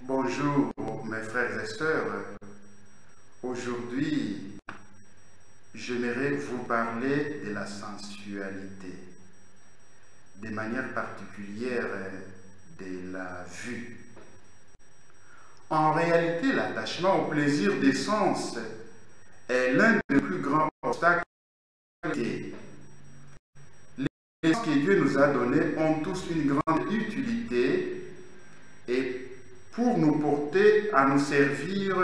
Bonjour mes frères et sœurs. Aujourd'hui, j'aimerais vous parler de la sensualité, de manière particulière de la vue. En réalité, l'attachement au plaisir des sens est l'un des plus grands obstacles. Les sens que Dieu nous a donnés ont tous une grande utilité et pour nous porter à nous servir,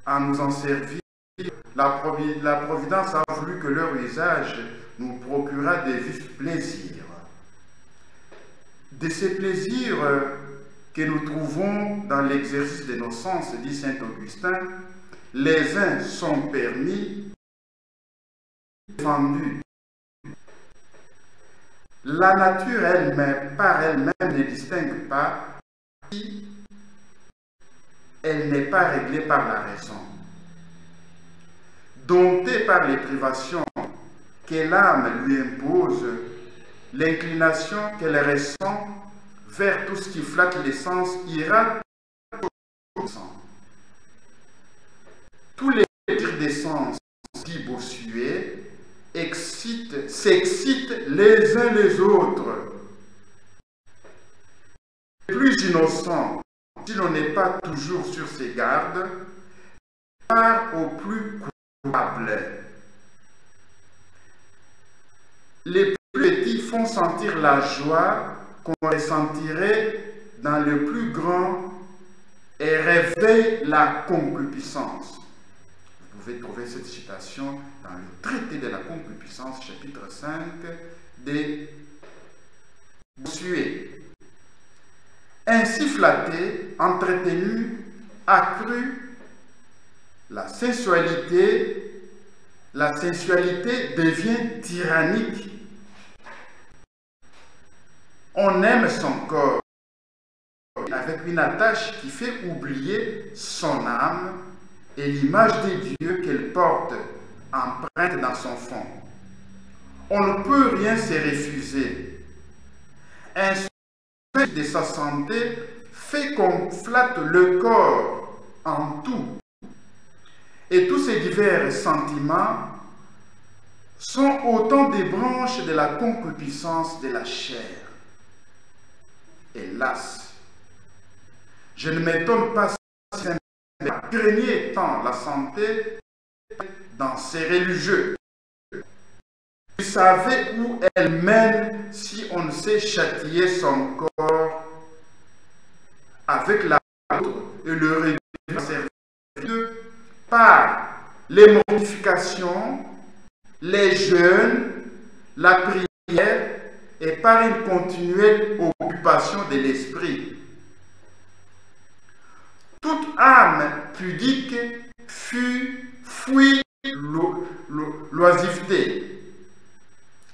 à nous en servir, la Providence a voulu que leur usage nous procurât des vifs plaisirs. De ces plaisirs que nous trouvons dans l'exercice de nos sens, dit saint Augustin, les uns sont permis, défendus. La nature elle-même, par elle-même, ne distingue pas si elle n'est pas réglée par la raison. Domptée par les privations que l'âme lui impose, l'inclination qu'elle ressent vers tout ce qui flatte les sens ira tous les désirs des sens dits bossués s'excitent les uns les autres. Plus innocent, si l'on n'est pas toujours sur ses gardes, part au plus coupable. Les plus petits font sentir la joie qu'on ressentirait dans le plus grand et réveillent la concupiscence. Vous pouvez trouver cette citation dans le traité de la concupiscence, chapitre 5, des Bossuet. Ainsi flatté, entretenu, accru, la sensualité devient tyrannique. On aime son corps avec une attache qui fait oublier son âme et l'image de Dieu qu'elle porte empreinte dans son fond. On ne peut rien se refuser. Un souci de sa santé fait qu'on flatte le corps en tout. Et tous ces divers sentiments sont autant des branches de la concupiscence de la chair. Hélas, je ne m'étonne pas si craignait tant la santé dans ces religieux. Vous savez où elle mène si on ne sait châtier son corps avec la vôtre et le réduire à servir par les mortifications, les jeûnes, la prière et par une continuelle occupation de l'esprit. Toute âme pudique fuit l'oisiveté,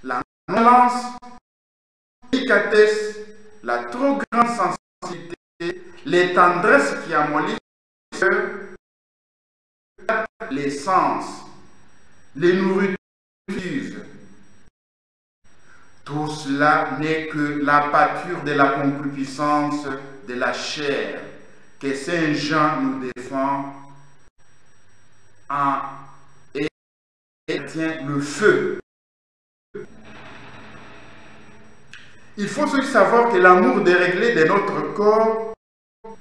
la violence, la délicatesse, la trop grande sensibilité, les tendresses qui amollissent les sens, les nourritures. Tout cela n'est que la pâture de la concupiscence de la chair que Saint Jean nous défend et tient le feu. Il faut aussi savoir que l'amour déréglé de notre corps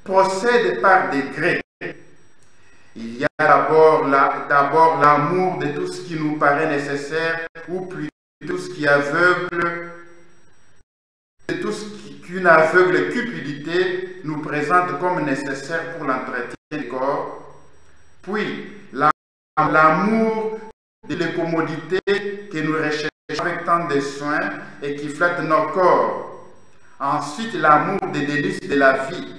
procède par degrés. Il y a d'abord l'amour de tout ce qui nous paraît nécessaire, ou plutôt tout ce qui aveugle, de tout ce qu'une aveugle cupidité nous présente comme nécessaire pour l'entretien du corps. Puis l'amour des commodités que nous recherchons avec tant de soins et qui flattent nos corps. Ensuite, l'amour des délices de la vie,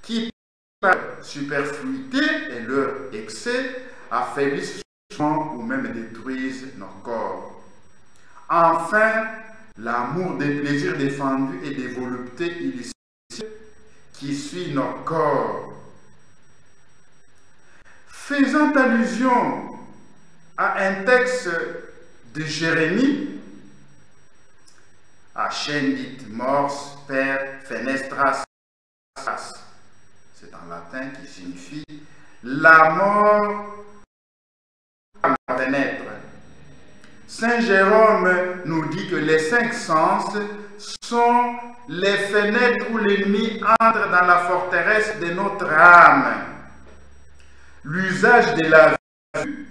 qui par superfluité et leur excès affaiblissent souvent ou même détruisent nos corps. Enfin, l'amour des plaisirs défendus et des voluptés illicites qui suit nos corps. Faisant allusion à un texte de Jérémie, Ascendit mors per fenestras C'est en latin qui signifie la mort par la fenêtre. Saint Jérôme nous dit que les 5 sens sont les fenêtres où l'ennemi entre dans la forteresse de notre âme. L'usage de la vue,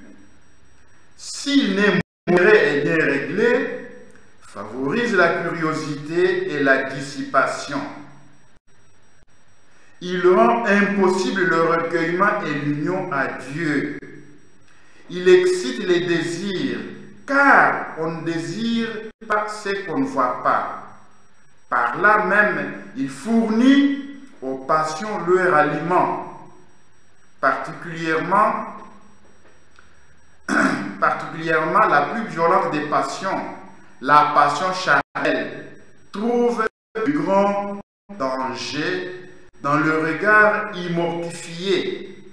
s'il n'est modéré et bien réglé, favorise la curiosité et la dissipation. Il rend impossible le recueillement et l'union à Dieu. Il excite les désirs, car on ne désire pas ce qu'on ne voit pas. Par là même, il fournit aux passions leur aliment, particulièrement la plus violente des passions, la passion charnelle, trouve de grands dangers dans le regard immortifié.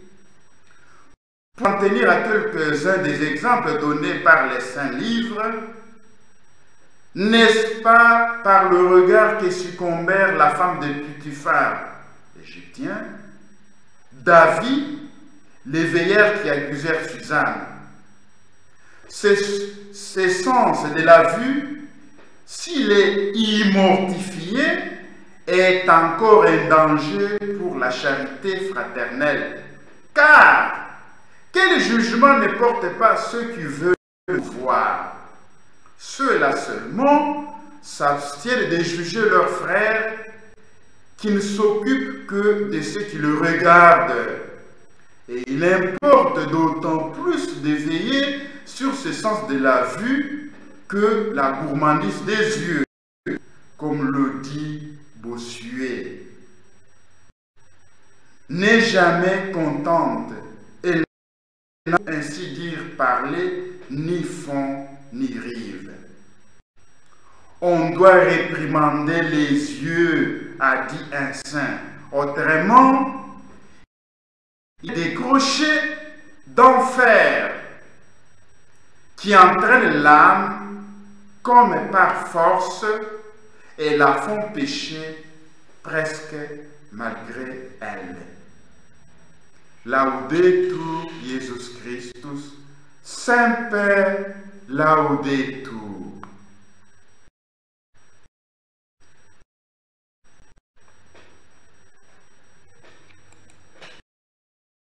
Pour en tenir à quelques-uns des exemples donnés par les saints livres, n'est-ce pas par le regard que succombèrent la femme de Potiphar, l'Égyptien, David, les veilleurs qui accusèrent Suzanne? Ce sens de la vue, s'il est immortifié, est encore un danger pour la charité fraternelle. Car quel jugement ne porte pas ceux qui veulent voir? Ceux-là seulement s'abstiennent de juger leurs frères qui ne s'occupent que de ceux qui le regardent. Et il importe d'autant plus de veiller sur ce sens de la vue que la gourmandise des yeux, comme le dit Bossuet. N'est jamais contente et n'a ainsi dire parler ni fond ni rive. On doit réprimander les yeux, a dit un saint. Autrement, il décroché d'enfer qui entraîne l'âme comme par force et la font pécher presque malgré elle. Laudetur Jesus Christus, Semper Laudetur.